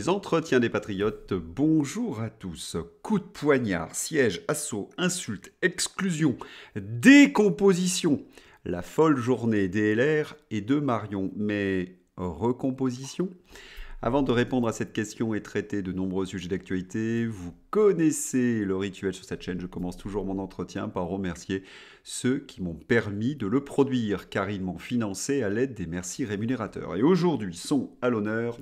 les entretiens des patriotes. Bonjour à tous. Coup de poignard, siège, assaut, insulte, exclusion, décomposition. La folle journée des LR et de Marion. Mais recomposition ? Avant de répondre à cette question et traiter de nombreux sujets d'actualité, vous connaissez le rituel sur cette chaîne. Je commence toujours mon entretien par remercier ceux qui m'ont permis de le produire, car ils m'ont financé à l'aide des merci rémunérateurs. Et aujourd'hui sont à l'honneur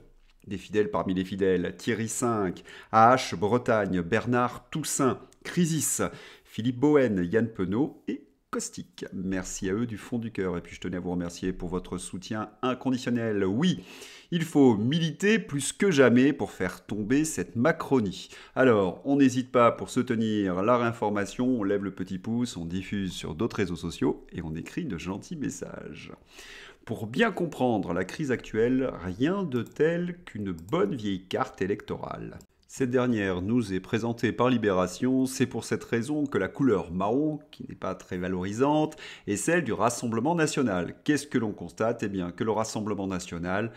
des fidèles parmi les fidèles: Thierry V, AH Bretagne, Bernard Toussaint, Crisis, Philippe Bohen, Yann Penaud et Caustic. Merci à eux du fond du cœur. Et puis je tenais à vous remercier pour votre soutien inconditionnel. Oui, il faut militer plus que jamais pour faire tomber cette Macronie. Alors, on n'hésite pas pour soutenir la réinformation, on lève le petit pouce, on diffuse sur d'autres réseaux sociaux et on écrit de gentils messages. Pour bien comprendre la crise actuelle, rien de tel qu'une bonne vieille carte électorale. Cette dernière nous est présentée par Libération, c'est pour cette raison que la couleur marron, qui n'est pas très valorisante, est celle du Rassemblement national. Qu'est-ce que l'on constate ? Eh bien que le Rassemblement national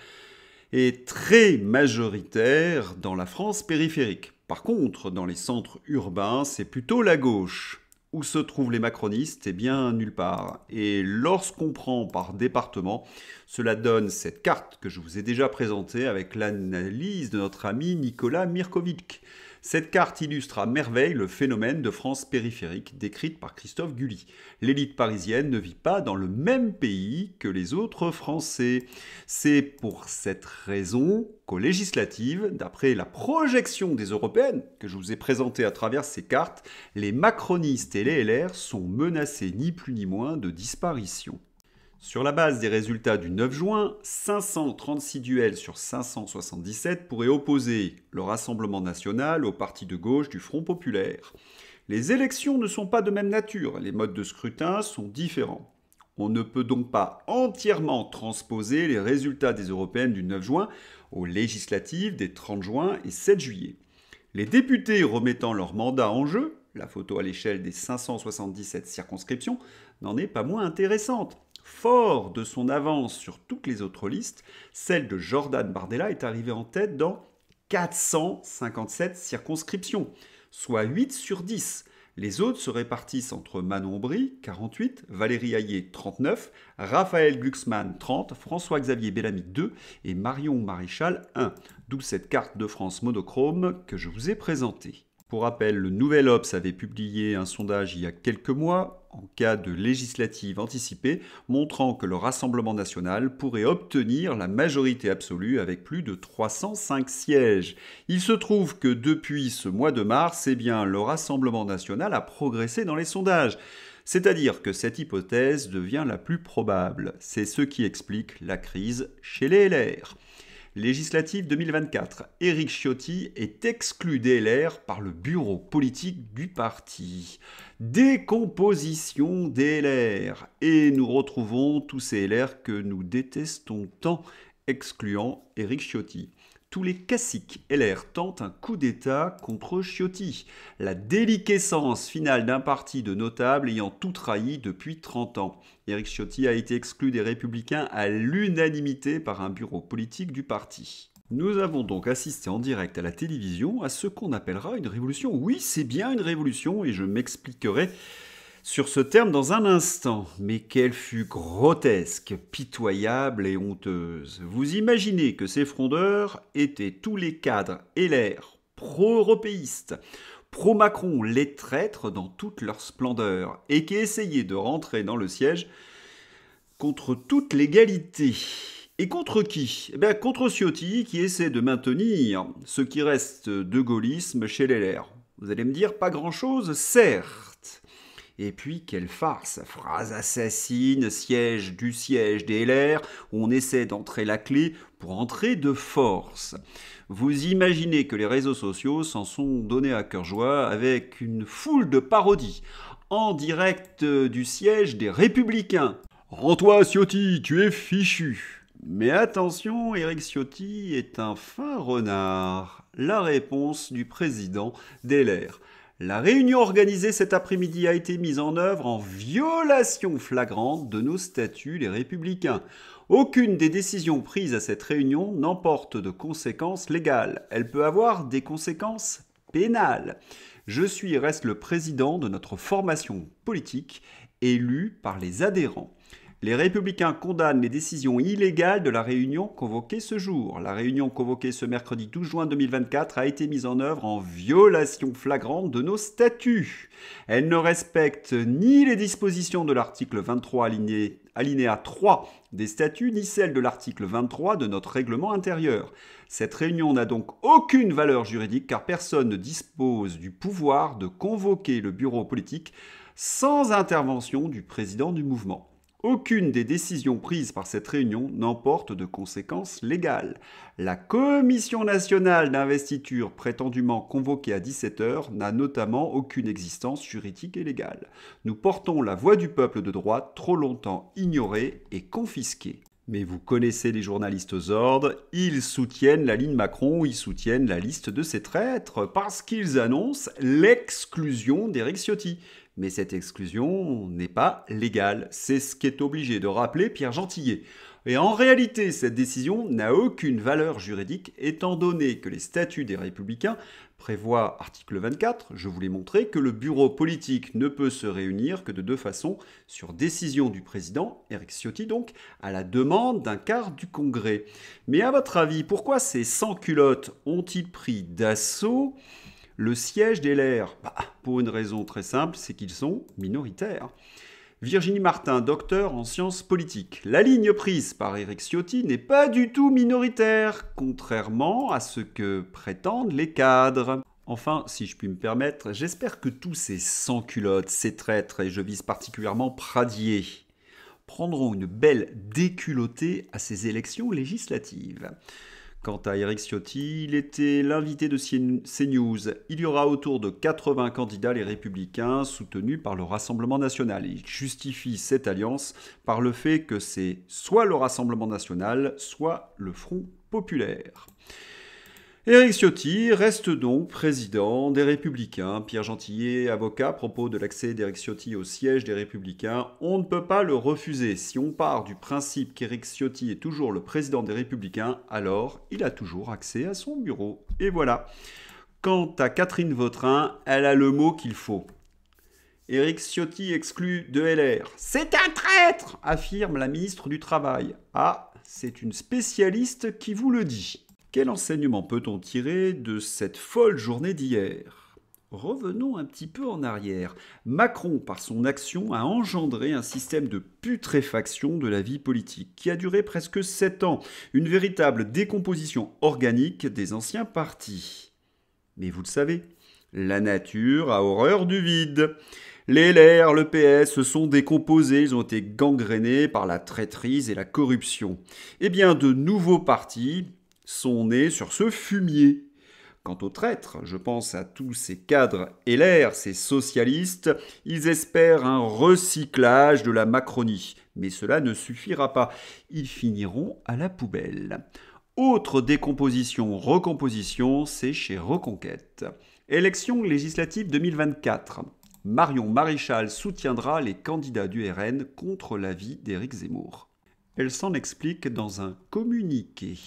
est très majoritaire dans la France périphérique. Par contre, dans les centres urbains, c'est plutôt la gauche. Où se trouvent les macronistes ? Eh bien, nulle part. Et lorsqu'on prend par département, cela donne cette carte que je vous ai déjà présentée avec l'analyse de notre ami Nicolas Mirkovic. Cette carte illustre à merveille le phénomène de France périphérique décrite par Christophe Guilly. L'élite parisienne ne vit pas dans le même pays que les autres Français. C'est pour cette raison qu'aux législatives, d'après la projection des européennes que je vous ai présentée à travers ces cartes, les macronistes et les LR sont menacés ni plus ni moins de disparition. Sur la base des résultats du 9 juin, 536 duels sur 577 pourraient opposer le Rassemblement national au parti de gauche du Front populaire. Les élections ne sont pas de même nature, les modes de scrutin sont différents. On ne peut donc pas entièrement transposer les résultats des européennes du 9 juin aux législatives des 30 juin et 7 juillet. Les députés remettant leur mandat en jeu, la photo à l'échelle des 577 circonscriptions, n'en est pas moins intéressante. Fort de son avance sur toutes les autres listes, celle de Jordan Bardella est arrivée en tête dans 457 circonscriptions, soit 8 sur 10. Les autres se répartissent entre Manon Bry, 48, Valérie Hayé, 39, Raphaël Glucksmann, 30, François-Xavier Bellamy, 2 et Marion Maréchal, 1. D'où cette carte de France monochrome que je vous ai présentée. Pour rappel, le Nouvel Obs avait publié un sondage il y a quelques mois, en cas de législative anticipée, montrant que le Rassemblement national pourrait obtenir la majorité absolue avec plus de 305 sièges. Il se trouve que depuis ce mois de mars, le Rassemblement national a progressé dans les sondages. C'est-à-dire que cette hypothèse devient la plus probable. C'est ce qui explique la crise chez les LR. Législative 2024, Éric Ciotti est exclu des LR par le bureau politique du parti. Décomposition des LR. Et nous retrouvons tous ces LR que nous détestons tant, excluant Éric Ciotti. Tous les caciques LR tentent un coup d'État contre Ciotti, la déliquescence finale d'un parti de notables ayant tout trahi depuis 30 ans. Éric Ciotti a été exclu des Républicains à l'unanimité par un bureau politique du parti. Nous avons donc assisté en direct à la télévision à ce qu'on appellera une révolution. Oui, c'est bien une révolution et je m'expliquerai sur ce terme dans un instant. Mais qu'elle fut grotesque, pitoyable et honteuse. Vous imaginez que ces frondeurs étaient tous les cadres LR, pro-européistes, pro-Macron, les traîtres dans toute leur splendeur, et qui essayaient de rentrer dans le siège contre toute légalité. Et contre qui ? Eh bien, contre Ciotti, qui essaie de maintenir ce qui reste de gaullisme chez les LR. Vous allez me dire, pas grand-chose, certes. Et puis, quelle farce, phrase assassine, siège des LR, où on essaie d'entrer la clé pour entrer de force. Vous imaginez que les réseaux sociaux s'en sont donnés à cœur joie avec une foule de parodies en direct du siège des Républicains. « Rends-toi, Ciotti, tu es fichu !» Mais attention, Éric Ciotti est un fin renard. La réponse du président des LR. La réunion organisée cet après-midi a été mise en œuvre en violation flagrante de nos statuts, les Républicains. Aucune des décisions prises à cette réunion n'emporte de conséquences légales. Elle peut avoir des conséquences pénales. Je suis et reste le président de notre formation politique, élu par les adhérents. Les Républicains condamnent les décisions illégales de la réunion convoquée ce jour. La réunion convoquée ce mercredi 12 juin 2024 a été mise en œuvre en violation flagrante de nos statuts. Elle ne respecte ni les dispositions de l'article 23 alinéa 3 des statuts, ni celles de l'article 23 de notre règlement intérieur. Cette réunion n'a donc aucune valeur juridique car personne ne dispose du pouvoir de convoquer le bureau politique sans intervention du président du mouvement. Aucune des décisions prises par cette réunion n'emporte de conséquences légales. La Commission nationale d'investiture prétendument convoquée à 17h n'a notamment aucune existence juridique et légale. Nous portons la voix du peuple de droite, trop longtemps ignorée et confisquée. Mais vous connaissez les journalistes aux ordres, ils soutiennent la ligne Macron, ils soutiennent la liste de ces traîtres, parce qu'ils annoncent l'exclusion d'Éric Ciotti. Mais cette exclusion n'est pas légale, c'est ce qu'est obligé de rappeler Pierre Gentillet. Et en réalité, cette décision n'a aucune valeur juridique, étant donné que les statuts des Républicains prévoient, article 24, je vous l'ai montré, que le bureau politique ne peut se réunir que de deux façons, sur décision du président, Éric Ciotti donc, à la demande d'un quart du Congrès. Mais à votre avis, pourquoi ces sans-culottes ont-ils pris d'assaut le siège des LR? Pour une raison très simple, c'est qu'ils sont minoritaires. Virginie Martin, docteur en sciences politiques. La ligne prise par Éric Ciotti n'est pas du tout minoritaire, contrairement à ce que prétendent les cadres. Enfin, si je puis me permettre, j'espère que tous ces sans-culottes, ces traîtres, et je vise particulièrement Pradier, prendront une belle déculottée à ces élections législatives. Quant à Éric Ciotti, il était l'invité de CNews. Il y aura autour de 80 candidats les Républicains soutenus par le Rassemblement national. Il justifie cette alliance par le fait que c'est soit le Rassemblement national, soit le Front populaire. Éric Ciotti reste donc président des Républicains. Pierre Gentillet, avocat, à propos de l'accès d'Éric Ciotti au siège des Républicains, on ne peut pas le refuser. Si on part du principe qu'Éric Ciotti est toujours le président des Républicains, alors il a toujours accès à son bureau. Et voilà. Quant à Catherine Vautrin, elle a le mot qu'il faut. Éric Ciotti exclu de LR. C'est un traître, affirme la ministre du Travail. Ah, c'est une spécialiste qui vous le dit. Quel enseignement peut-on tirer de cette folle journée d'hier? Revenons un petit peu en arrière. Macron, par son action, a engendré un système de putréfaction de la vie politique qui a duré presque 7 ans, une véritable décomposition organique des anciens partis. Mais vous le savez, la nature a horreur du vide. Les LR, le PS se sont décomposés, ils ont été gangrénés par la traîtrise et la corruption. Eh bien, de nouveaux partis sont nés sur ce fumier. Quant aux traîtres, je pense à tous ces cadres LR, ces socialistes, ils espèrent un recyclage de la Macronie. Mais cela ne suffira pas. Ils finiront à la poubelle. Autre décomposition, recomposition, c'est chez Reconquête. Élection législative 2024. Marion Maréchal soutiendra les candidats du RN contre l'avis d'Éric Zemmour. Elle s'en explique dans un communiqué.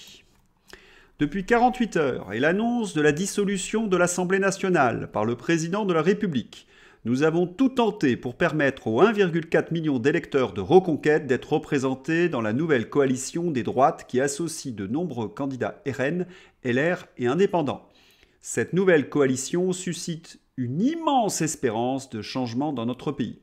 Depuis 48 heures et l'annonce de la dissolution de l'Assemblée nationale par le président de la République, nous avons tout tenté pour permettre aux 1,4 million d'électeurs de Reconquête d'être représentés dans la nouvelle coalition des droites qui associe de nombreux candidats RN, LR et indépendants. Cette nouvelle coalition suscite une immense espérance de changement dans notre pays.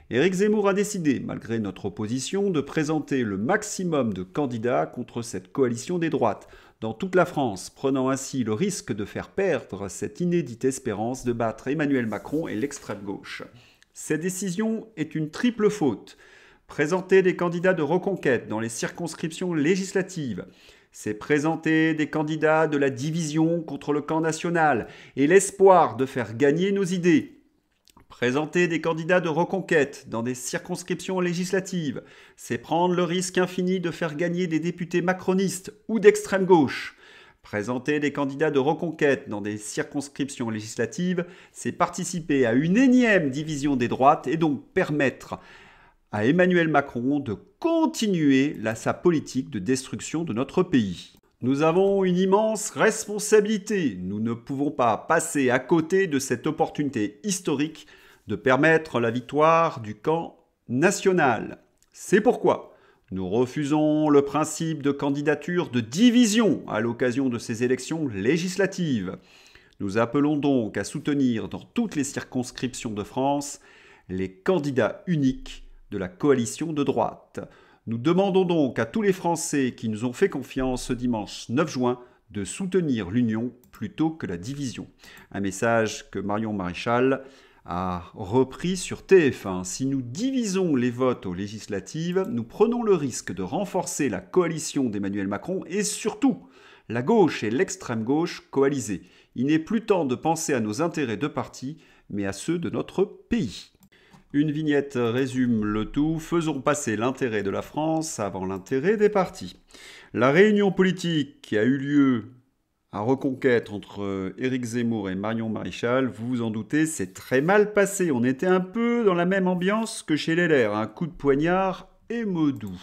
Éric Zemmour a décidé, malgré notre opposition, de présenter le maximum de candidats contre cette coalition des droites, dans toute la France, prenant ainsi le risque de faire perdre cette inédite espérance de battre Emmanuel Macron et l'extrême gauche. Cette décision est une triple faute. Présenter des candidats de Reconquête dans les circonscriptions législatives, c'est présenter des candidats de la division contre le camp national et l'espoir de faire gagner nos idées. Présenter des candidats de Reconquête dans des circonscriptions législatives, c'est prendre le risque infini de faire gagner des députés macronistes ou d'extrême gauche. Présenter des candidats de reconquête dans des circonscriptions législatives, c'est participer à une énième division des droites et donc permettre à Emmanuel Macron de continuer sa politique de destruction de notre pays. Nous avons une immense responsabilité. Nous ne pouvons pas passer à côté de cette opportunité historique de permettre la victoire du camp national. C'est pourquoi nous refusons le principe de candidature de division à l'occasion de ces élections législatives. Nous appelons donc à soutenir dans toutes les circonscriptions de France les candidats uniques de la coalition de droite. Nous demandons donc à tous les Français qui nous ont fait confiance ce dimanche 9 juin de soutenir l'union plutôt que la division. Un message que Marion Maréchal a repris sur TF1. Si nous divisons les votes aux législatives, nous prenons le risque de renforcer la coalition d'Emmanuel Macron et surtout la gauche et l'extrême gauche coalisées. Il n'est plus temps de penser à nos intérêts de parti, mais à ceux de notre pays. Une vignette résume le tout. Faisons passer l'intérêt de la France avant l'intérêt des partis. La réunion politique qui a eu lieu à Reconquête entre Éric Zemmour et Marion Maréchal, vous vous en doutez, c'est très mal passé. On était un peu dans la même ambiance que chez les LR. Un coup de poignard et mot doux.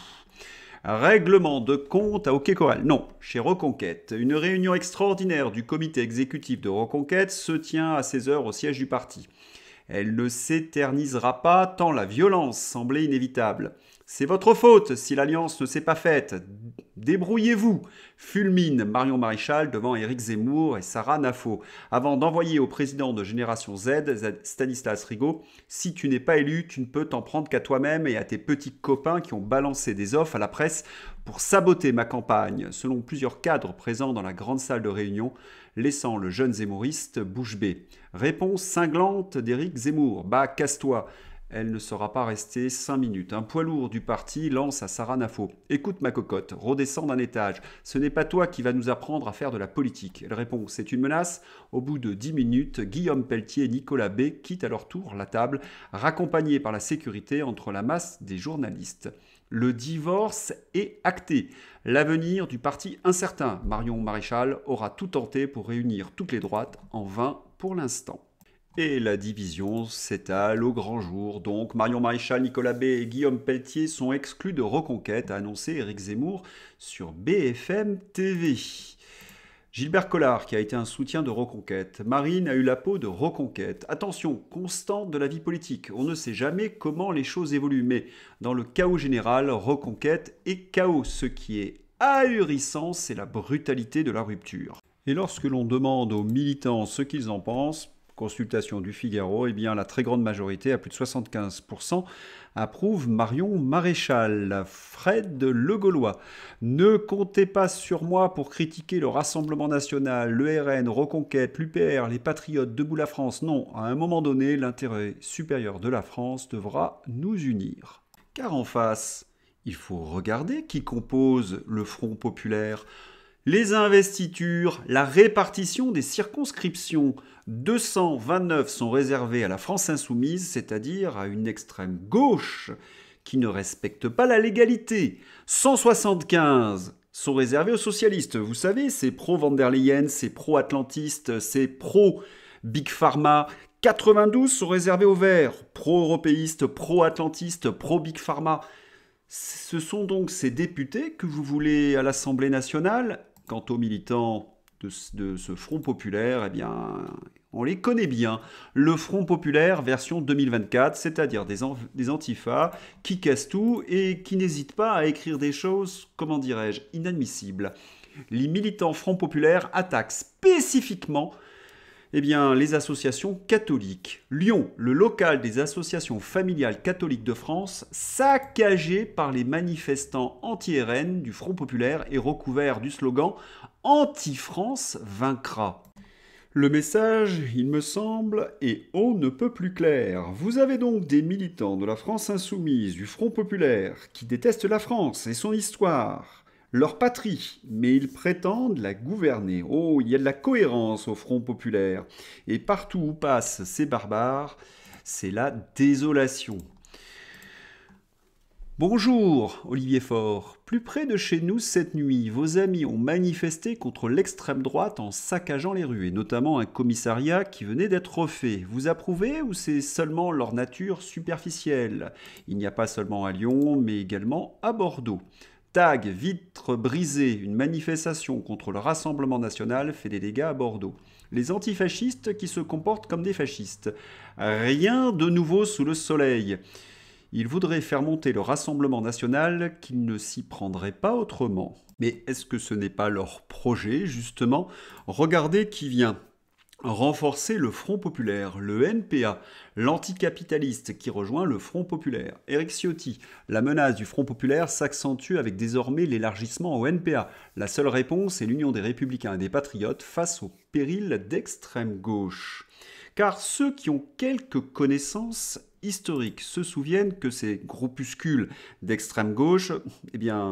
Règlement de compte à Hockey Choral. Non, chez Reconquête. Une réunion extraordinaire du comité exécutif de Reconquête se tient à 16h au siège du parti. Elle ne s'éternisera pas tant la violence semblait inévitable. C'est votre faute si l'alliance ne s'est pas faite. Débrouillez-vous, fulmine Marion Maréchal devant Éric Zemmour et Sarah Nafo, avant d'envoyer au président de Génération Z, Stanislas Rigaud, si tu n'es pas élu, tu ne peux t'en prendre qu'à toi-même et à tes petits copains qui ont balancé des offres à la presse pour saboter ma campagne, selon plusieurs cadres présents dans la grande salle de réunion, laissant le jeune zémouriste bouche bée. Réponse cinglante d'Éric Zemmour. Bah, casse-toi. Elle ne sera pas restée 5 minutes. Un poids lourd du parti lance à Sarah Nafo. Écoute ma cocotte, redescends d'un étage. Ce n'est pas toi qui vas nous apprendre à faire de la politique. Elle répond, c'est une menace. Au bout de 10 minutes, Guillaume Pelletier et Nicolas B quittent à leur tour la table, raccompagnés par la sécurité entre la masse des journalistes. Le divorce est acté. L'avenir du parti incertain. Marion Maréchal aura tout tenté pour réunir toutes les droites, en vain pour l'instant. Et la division s'étale au grand jour. Donc Marion Maréchal, Nicolas B et Guillaume Pelletier sont exclus de Reconquête, a annoncé Éric Zemmour sur BFM TV. Gilbert Collard, qui a été un soutien de Reconquête. Marine a eu la peau de Reconquête. Attention, constante de la vie politique. On ne sait jamais comment les choses évoluent, mais dans le chaos général, Reconquête est chaos. Ce qui est ahurissant, c'est la brutalité de la rupture. Et lorsque l'on demande aux militants ce qu'ils en pensent, consultation du Figaro, eh bien la très grande majorité, à plus de 75%, approuve Marion Maréchal. Fred Le Gaulois. Ne comptez pas sur moi pour critiquer le Rassemblement National, le RN, Reconquête, l'UPR, les Patriotes, Debout la France. Non, à un moment donné, l'intérêt supérieur de la France devra nous unir. Car en face, il faut regarder qui compose le Front populaire. Les investitures, la répartition des circonscriptions, 229 sont réservées à la France insoumise, c'est-à-dire à une extrême gauche qui ne respecte pas la légalité. 175 sont réservées aux socialistes. Vous savez, c'est pro-Van der Leyen, c'est pro-atlantiste, c'est pro-Big Pharma. 92 sont réservés aux Verts, pro-européistes, pro-atlantistes, pro-Big Pharma. Ce sont donc ces députés que vous voulez à l'Assemblée nationale. Quant aux militants de ce Front populaire, eh bien, on les connaît bien. Le Front populaire version 2024, c'est-à-dire des antifas qui cassent tout et qui n'hésitent pas à écrire des choses, comment dirais-je, inadmissibles. Les militants Front populaire attaquent spécifiquement les associations catholiques. Lyon, le local des associations familiales catholiques de France, saccagé par les manifestants anti-RN du Front populaire et recouvert du slogan « Anti-France vaincra ». Le message, il me semble, est on ne peut plus clair. Vous avez donc des militants de la France insoumise, du Front populaire, qui détestent la France et son histoire, leur patrie, mais ils prétendent la gouverner. Oh, il y a de la cohérence au Front populaire. Et partout où passent ces barbares, c'est la désolation. Bonjour, Olivier Faure. Plus près de chez nous cette nuit, vos amis ont manifesté contre l'extrême droite en saccageant les rues, et notamment un commissariat qui venait d'être refait. Vous approuvez ou c'est seulement leur nature superficielle? Il n'y a pas seulement à Lyon, mais également à Bordeaux. Tag, vitres brisées, une manifestation contre le Rassemblement national fait des dégâts à Bordeaux. Les antifascistes qui se comportent comme des fascistes. Rien de nouveau sous le soleil. Ils voudraient faire monter le Rassemblement national qu'ils ne s'y prendraient pas autrement. Mais est-ce que ce n'est pas leur projet, justement? Regardez qui vient. Renforcer le Front populaire, le NPA, l'anticapitaliste qui rejoint le Front populaire. Éric Ciotti, la menace du Front populaire s'accentue avec désormais l'élargissement au NPA. La seule réponse est l'union des républicains et des patriotes face au péril d'extrême gauche. Car ceux qui ont quelques connaissances historiques se souviennent que ces groupuscules d'extrême gauche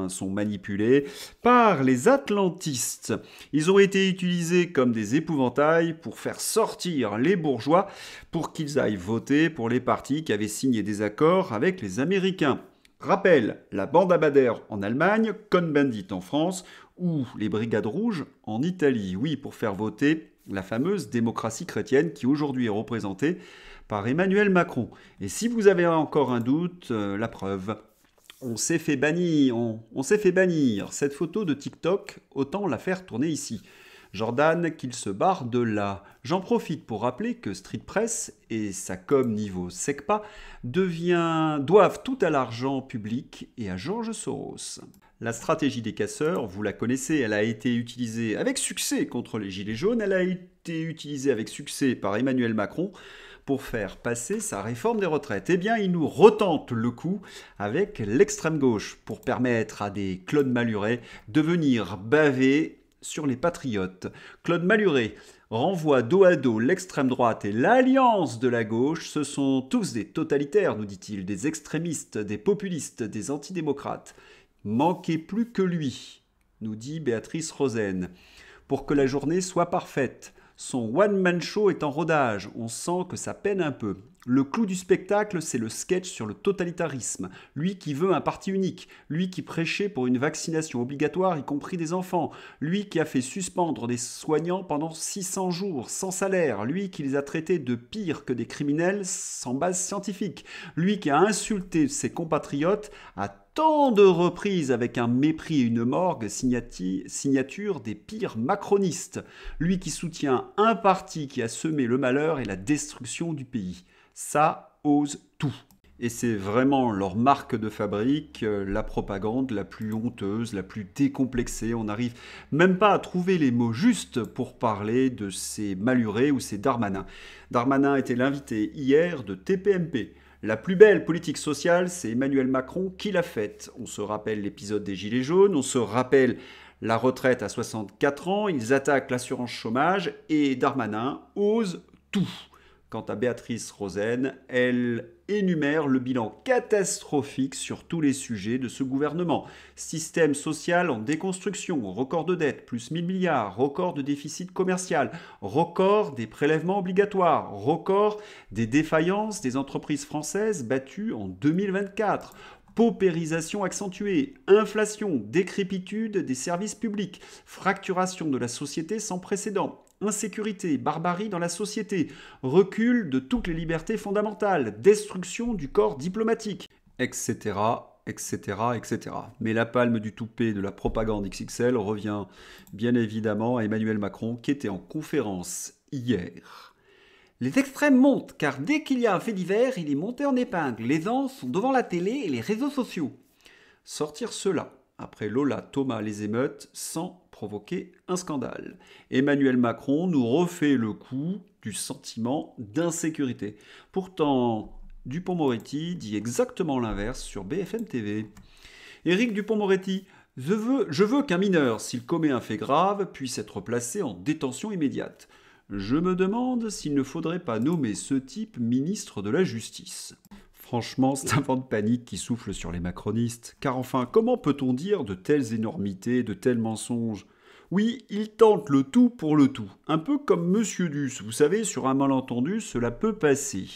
sont manipulés par les atlantistes. Ils ont été utilisés comme des épouvantails pour faire sortir les bourgeois pour qu'ils aillent voter pour les partis qui avaient signé des accords avec les Américains. Rappel, la bande à Bader en Allemagne, Cohn-Bendit en France ou les Brigades Rouges en Italie. Oui, pour faire voter la fameuse démocratie chrétienne qui aujourd'hui est représentée par Emmanuel Macron. Et si vous avez encore un doute, la preuve. On s'est fait bannir cette photo de TikTok, autant la faire tourner ici. Jordan, qu'il se barre de là. J'en profite pour rappeler que Street Press et sa com niveau SECPA doivent tout à l'argent public et à George Soros. La stratégie des casseurs, vous la connaissez, elle a été utilisée avec succès contre les Gilets jaunes, elle a été utilisée avec succès par Emmanuel Macron pour faire passer sa réforme des retraites. Eh bien, il nous retente le coup avec l'extrême gauche pour permettre à des Claude Maluret de venir baver sur les patriotes. Claude Maluret renvoie dos à dos l'extrême droite et l'alliance de la gauche. Ce sont tous des totalitaires, nous dit-il, des extrémistes, des populistes, des antidémocrates. Manquez plus que lui, nous dit Béatrice Rosen, pour que la journée soit parfaite. Son one-man show est en rodage, on sent que ça peine un peu. Le clou du spectacle, c'est le sketch sur le totalitarisme. Lui qui veut un parti unique, lui qui prêchait pour une vaccination obligatoire, y compris des enfants, lui qui a fait suspendre des soignants pendant 600 jours, sans salaire, lui qui les a traités de pire que des criminels sans base scientifique, lui qui a insulté ses compatriotes à tant de reprises avec un mépris et une morgue signature des pires macronistes. Lui qui soutient un parti qui a semé le malheur et la destruction du pays. Ça ose tout. Et c'est vraiment leur marque de fabrique, la propagande la plus honteuse, la plus décomplexée. On n'arrive même pas à trouver les mots justes pour parler de ces Malurés ou ces Darmanin. Darmanin était l'invité hier de TPMP. La plus belle politique sociale, c'est Emmanuel Macron qui l'a faite. On se rappelle l'épisode des Gilets jaunes, on se rappelle la retraite à 64 ans, ils attaquent l'assurance chômage et Darmanin ose tout. Quant à Béatrice Rosen, elle énumère le bilan catastrophique sur tous les sujets de ce gouvernement. Système social en déconstruction, record de dette, plus 1000 milliards, record de déficit commercial, record des prélèvements obligatoires, record des défaillances des entreprises françaises battues en 2024. Paupérisation accentuée, inflation, décrépitude des services publics, fracturation de la société sans précédent, insécurité, barbarie dans la société, recul de toutes les libertés fondamentales, destruction du corps diplomatique, etc., etc., etc. Mais la palme du toupet de la propagande XXL revient bien évidemment à Emmanuel Macron qui était en conférence hier. Les extrêmes montent, car dès qu'il y a un fait divers, il est monté en épingle. Les gens sont devant la télé et les réseaux sociaux. Sortir cela, après Lola, Thomas, les émeutes, sans provoquer un scandale. Emmanuel Macron nous refait le coup du sentiment d'insécurité. Pourtant, Dupond-Moretti dit exactement l'inverse sur BFM TV. Éric Dupond-Moretti, je veux qu'un mineur, s'il commet un fait grave, puisse être placé en détention immédiate. Je me demande s'il ne faudrait pas nommer ce type ministre de la Justice. Franchement, c'est un vent de panique qui souffle sur les macronistes. Car enfin, comment peut-on dire de telles énormités, de tels mensonges? Oui, il tente le tout pour le tout. Un peu comme Monsieur Duss. Vous savez, sur un malentendu, cela peut passer.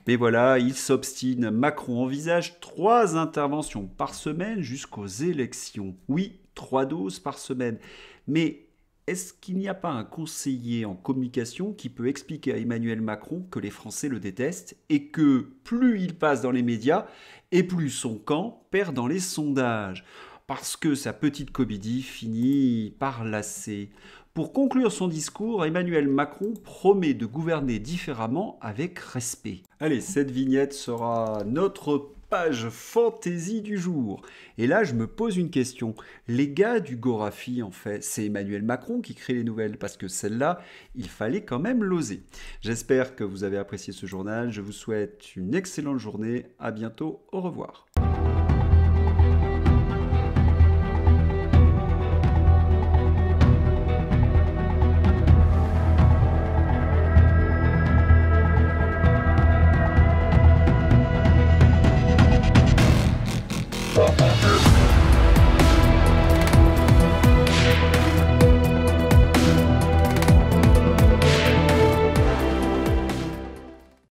Mais voilà, il s'obstine. Macron envisage 3 interventions par semaine jusqu'aux élections. Oui, 3 doses par semaine. Mais est-ce qu'il n'y a pas un conseiller en communication qui peut expliquer à Emmanuel Macron que les Français le détestent et que plus il passe dans les médias et plus son camp perd dans les sondages? Parce que sa petite comédie finit par lasser. Pour conclure son discours, Emmanuel Macron promet de gouverner différemment avec respect. Allez, cette vignette sera notre page fantaisie du jour. Et là, je me pose une question. Les gars du Gorafi, en fait, c'est Emmanuel Macron qui crée les nouvelles, parce que celle-là, il fallait quand même l'oser. J'espère que vous avez apprécié ce journal. Je vous souhaite une excellente journée. À bientôt. Au revoir.